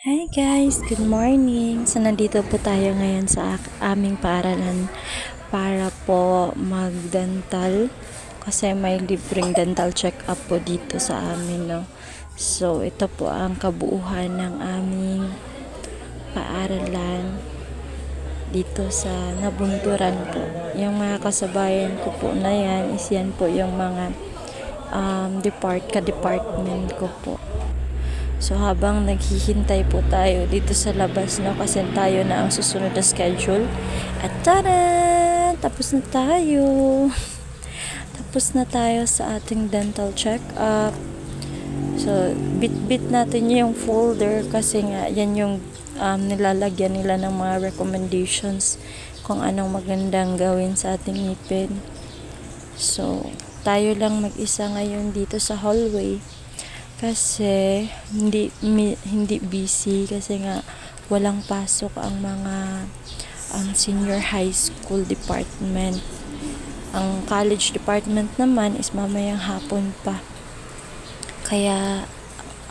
Hi guys, good morning. So nandito po tayo ngayon sa aming paaralan para po mag-dental kasi may libreng dental check-up po dito sa amin, no. So ito po ang kabuuhan ng aming paaralan dito sa Nabunturan po. Yung mga kasabayan ko po na yan is yan po yung mga ka-department ko po. So habang naghihintay po tayo dito sa labas, no, kasi tayo na ang susunod na schedule. At tada! Tapos na tayo. Tapos na tayo sa ating dental check-up. So bit-bit natin yung folder kasi nga yan yung nilalagyan nila ng mga recommendations kung anong magandang gawin sa ating ngipin. So tayo lang mag-isa ngayon dito sa hallway. Kasi hindi busy kasi nga walang pasok ang mga senior high school department. Ang college department naman is mamayang hapon pa. Kaya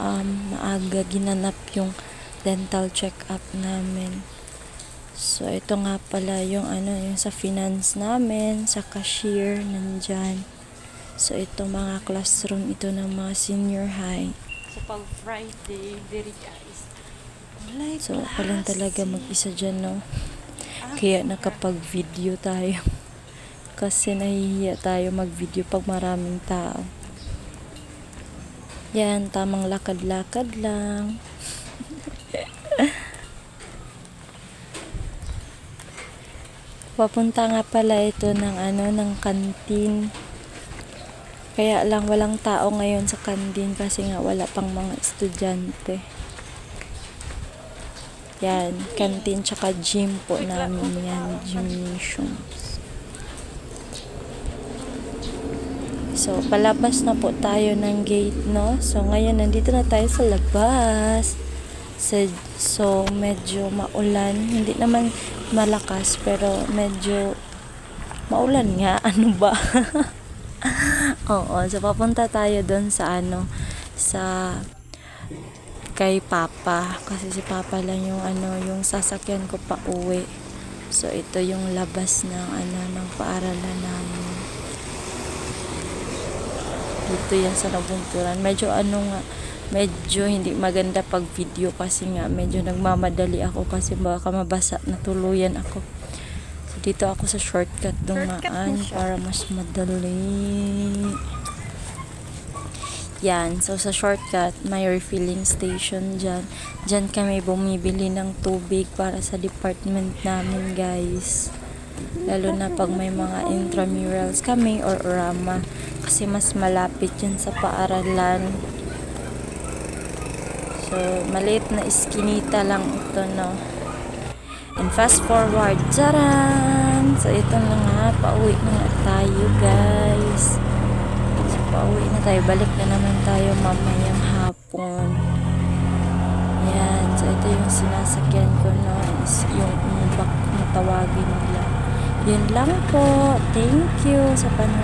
maaga ginanap yung dental check-up namin. So ito nga pala yung yung sa finance namin, sa cashier nandyan. So, ito mga classroom ito ng mga senior high. So, pag Friday, very guys. So, ako lang talaga mag-isa dyan, no? Kaya nakapag-video tayo. Kasi nahihiya tayo mag-video pag maraming tao. Yan, tamang lakad-lakad lang. Papunta nga pala ito ng kantin. Kaya lang walang tao ngayon sa kantin kasi nga wala pang mga estudyante. Yan, kantin tsaka gym po namin yan, gymnasium. So, palabas na po tayo ng gate, no? So, ngayon nandito na tayo sa labas. So, medyo maulan. Hindi naman malakas, pero medyo maulan nga. Ano ba? Oo, so papunta tayo doon sa sa kay Papa kasi si Papa lang yung yung sasakyan ko pa uwi. So ito yung labas ng ng paaralan namin. Dito yan sa Nabunturan. Medyo medyo hindi maganda pag video kasi nga medyo nagmamadali ako kasi baka mabasa na tuluyan ako. Dito ako sa shortcut dumaan para mas madali. Yan. So, sa shortcut, may refilling station dyan. Dyan kami bumibili ng tubig para sa department namin, guys. Lalo na pag may mga intramurals kami or orama. Kasi mas malapit yun sa paaralan. So, maliit na iskinita lang ito, no? And fast forward, tsaran! So, ito na nga, pauwi na nga tayo, guys. So, pauwi na tayo. Balik na naman tayo mamayang hapon. Yan. So, ito yung sinasakyan ko, no? Is yung umubak na tawagin nila. Yun lang po. Thank you sa panonood.